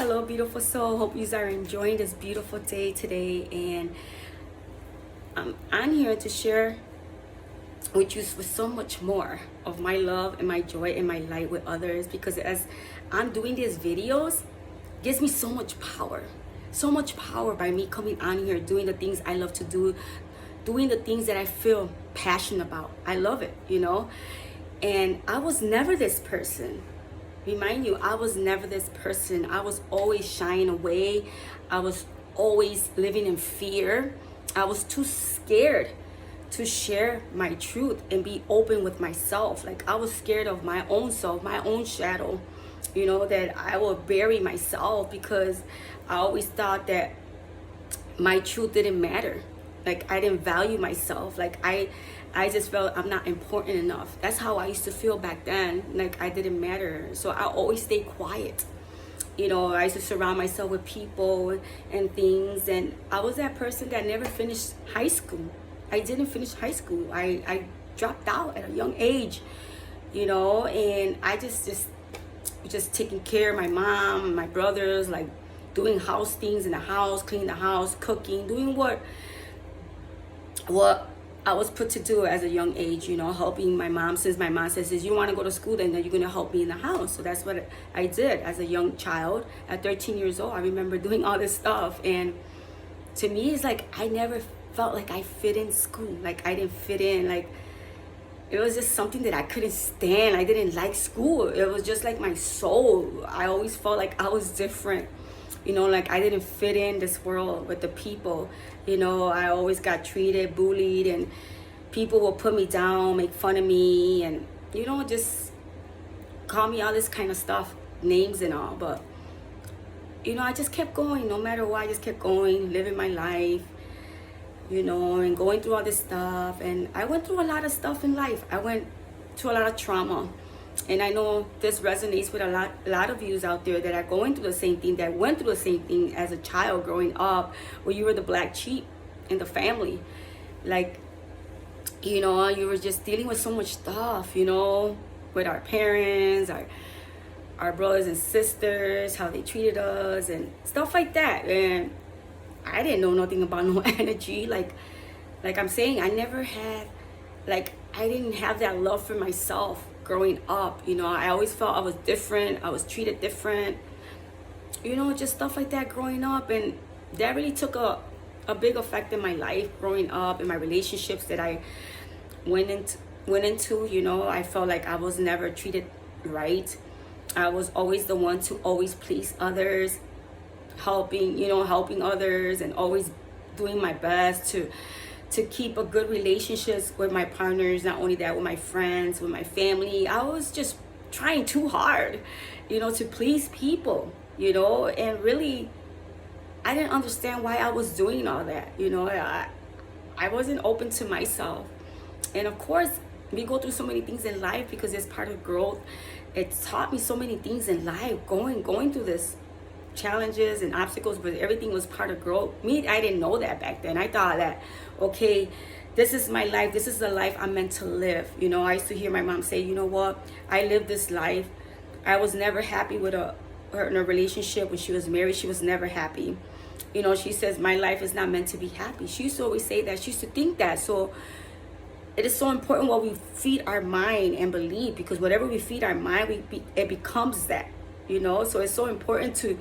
Hello, beautiful soul. Hope you are enjoying this beautiful day today. And I'm here to share with you with so much more of my love and my joy and my light with others, because as I'm doing these videos, it gives me so much power. So much power by me coming on here, doing the things I love to do, doing the things that I feel passionate about. I love it, you know? And I was never this person. Remind you, I was never this person. I was always shying away. I was always living in fear. I was too scared to share my truth and be open with myself. Like, I was scared of my own self, my own shadow, you know, that I will bury myself, because I always thought that my truth didn't matter. Like, I didn't value myself. Like, I just felt I'm not important enough. That's how I used to feel back then. Like, I didn't matter. So I always stayed quiet. You know, I used to surround myself with people and things. And I was that person that never finished high school. I didn't finish high school. I dropped out at a young age, you know, and I just taking care of my mom, my brothers, like doing house things in the house, cleaning the house, cooking, doing what I was put to do as a young age, you know, helping my mom. Since my mom says, you want to go to school, then you're going to help me in the house. So that's what I did as a young child. At 13 years old, I remember doing all this stuff. And to me, it's like I never felt like I fit in school. Like, I didn't fit in. Like, it was just something that I couldn't stand. I didn't like school. It was just like my soul. I always felt like I was different. You know, like I didn't fit in this world with the people. You know, I always got treated, bullied, and people will put me down, make fun of me, and, you know, just call me all this kind of stuff, names and all. But, you know, I just kept going. No matter what, I just kept going, living my life, you know, and going through all this stuff. And I went through a lot of stuff in life. I went through a lot of trauma. And I know this resonates with a lot of yous out there that are going through the same thing, that went through the same thing as a child growing up, where you were the black sheep in the family. Like, you know, you were just dealing with so much stuff, you know, with our parents, our brothers and sisters, how they treated us and stuff like that. And I didn't know nothing about no energy. Like I'm saying, I never had, like, I didn't have that love for myself growing up. You know, I always felt I was different. I was treated different, you know, just stuff like that growing up. And that really took a big effect in my life growing up, in my relationships that I went into. You know, I felt like I was never treated right. I was always the one to always please others, helping others, and always doing my best to keep a good relationships with my partners. Not only that, with my friends, with my family. I was just trying too hard, you know, to please people, you know. And really, I didn't understand why I was doing all that, you know. I wasn't open to myself. And of course, we go through so many things in life because it's part of growth. It taught me so many things in life, going through this challenges and obstacles, but everything was part of growth. I didn't know that back then. I thought that, okay, this is my life, this is the life I'm meant to live. You know, I used to hear my mom say, you know what, I lived this life. I was never happy with her in a relationship. When she was married, she was never happy. You know, she says, my life is not meant to be happy. She used to always say that. She used to think that. So it is so important what we feed our mind and believe, because whatever we feed our mind, it becomes that. You know, so it's so important to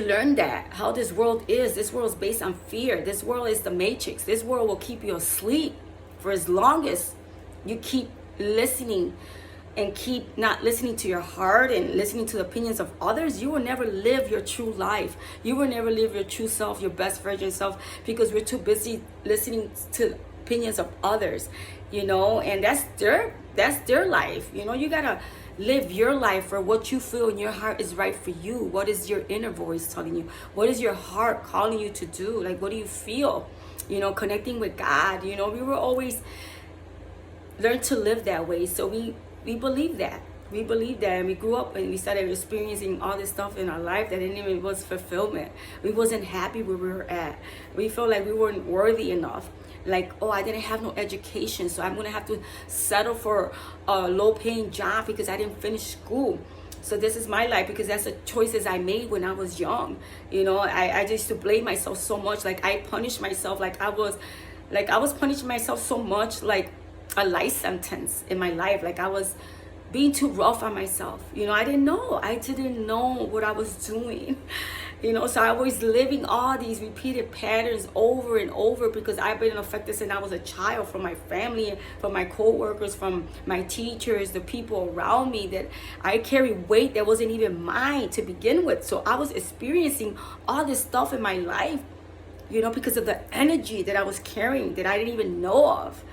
learn that, how this world is. This world is based on fear. This world is the matrix. This world will keep you asleep for as long as you keep listening and keep not listening to your heart and listening to the opinions of others. You will never live your true life. You will never live your true self, your best version self, because we're too busy listening to opinions of others, you know. And that's their life. You know, you gotta live your life for what you feel in your heart is right for you. What is your inner voice telling you? What is your heart calling you to do? Like, what do you feel? You know, connecting with God. You know, we were always learned to live that way. So we believe that. We believe that, and we grew up and we started experiencing all this stuff in our life that didn't even was fulfillment. We wasn't happy where we were at. We felt like we weren't worthy enough. Like, oh, I didn't have no education, so I'm gonna have to settle for a low-paying job because I didn't finish school. So this is my life because that's the choices I made when I was young. You know, I just used to blame myself so much. Like I punished myself like I was punishing myself so much, like a life sentence in my life. Like I was being too rough on myself. You know, I didn't know what I was doing. You know, so I was living all these repeated patterns over and over because I've been affected since I was a child, from my family, from my co-workers, from my teachers, the people around me, that I carried weight that wasn't even mine to begin with. So I was experiencing all this stuff in my life, you know, because of the energy that I was carrying that I didn't even know of.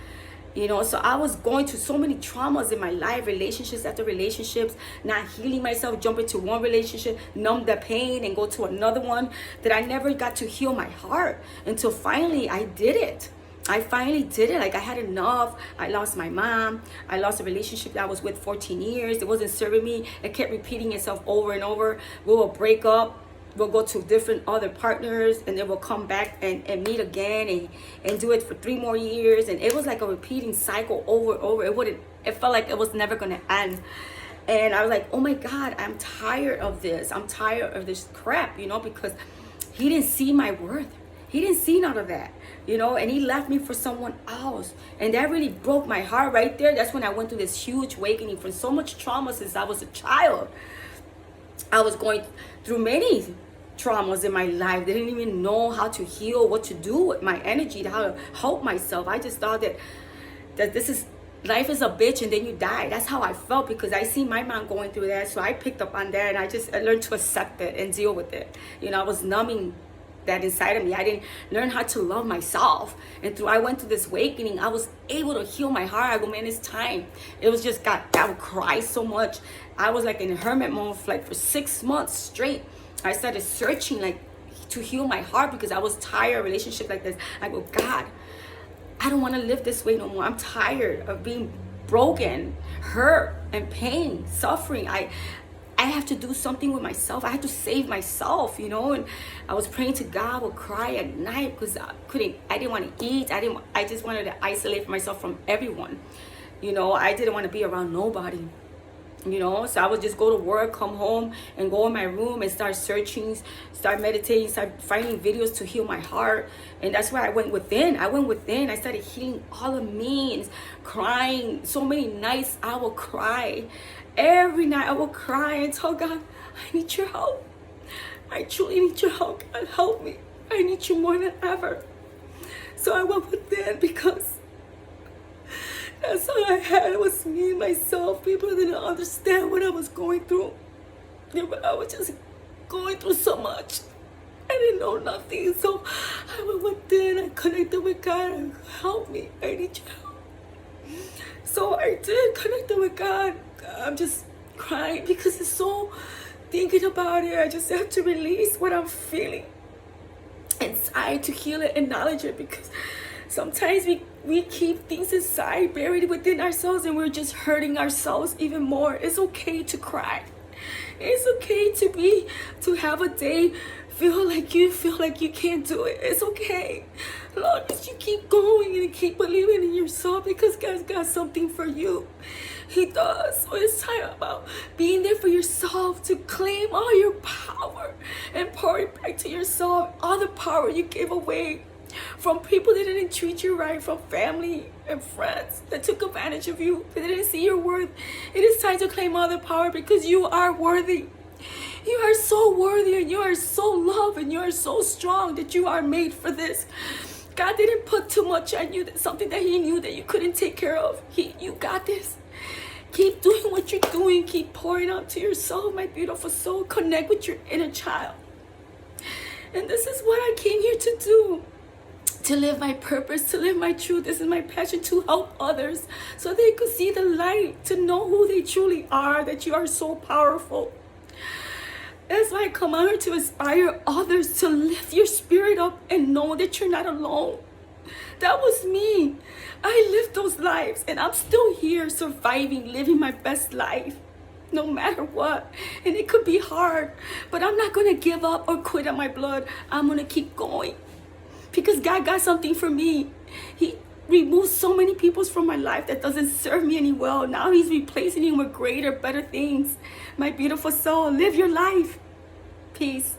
You know, so I was going through so many traumas in my life, relationships after relationships, not healing myself, jumping to one relationship, numb the pain and go to another one, that I never got to heal my heart until finally I did it. I finally did it. Like I had enough. I lost my mom. I lost a relationship that I was with 14 years. It wasn't serving me. It kept repeating itself over and over. We will break up. We'll go to different other partners, and then we'll come back and meet again and do it for 3 more years. And it was like a repeating cycle over and over. It felt like it was never going to end. And I was like, oh my God, I'm tired of this. I'm tired of this crap, you know, because he didn't see my worth. He didn't see none of that, you know, and he left me for someone else. And that really broke my heart right there. That's when I went through this huge awakening from so much trauma since I was a child. I was going through many traumas in my life. They didn't even know how to heal, what to do with my energy, how to help myself. I just thought that this is life is a bitch and then you die. That's how I felt because I see my mom going through that. So I picked up on that and I learned to accept it and deal with it. You know, I was numbing that inside of me. I didn't learn how to love myself. And I went through this awakening, I was able to heal my heart. I go, man, it's time. It was just I would cry so much. I was like in a hermit mode for 6 months straight. I started searching like to heal my heart because I was tired of relationships like this. I go, God, I don't want to live this way no more. I'm tired of being broken, hurt, and pain, suffering. I have to do something with myself. I had to save myself, you know. And I was praying to God, I would cry at night because I didn't want to eat. I just wanted to isolate myself from everyone. You know, I didn't want to be around nobody. You know, so I would just go to work, come home, and go in my room and start searching, start meditating, start finding videos to heal my heart. And that's why I went within. I started healing all of me and crying. So many nights I will cry. Every night I will cry and tell God, I need your help. I truly need your help. God, help me. I need you more than ever. So I went within because that's all I had was me and myself. People didn't understand what I was going through. I was just going through so much. I didn't know nothing. So I went within. I connected with God. Help me. I need your help. So I did connect with God. I'm just crying because it's so thinking about it. I just have to release what I'm feeling inside to heal it, acknowledge it, because sometimes we keep things inside, buried within ourselves, and we're just hurting ourselves even more. It's okay to cry. It's okay to have a day feel like you can't do it. It's okay. As long as you keep going and keep believing in yourself, because God's got something for you. He does. So it's time about being there for yourself, to claim all your power and pour it back to yourself. All the power you gave away from people that didn't treat you right, from family and friends that took advantage of you, that didn't see your worth. It is time to claim all the power because you are worthy. You are so worthy, and you are so loved, and you are so strong that you are made for this. God didn't put too much on you, that's something that He knew that you couldn't take care of. You got this. Keep doing what you're doing. Keep pouring out to your soul, my beautiful soul. Connect with your inner child. And this is what I came here to do. To live my purpose, to live my truth. This is my passion, to help others so they could see the light, to know who they truly are, that you are so powerful. That's why I come out here to inspire others to lift your spirit up and know that you're not alone. That was me. I lived those lives, and I'm still here surviving, living my best life, no matter what. And it could be hard, but I'm not going to give up or quit on my blood. I'm going to keep going because God got something for me. removed so many people from my life that doesn't serve me any well. Now he's replacing you with greater, better things. My beautiful soul, live your life. Peace.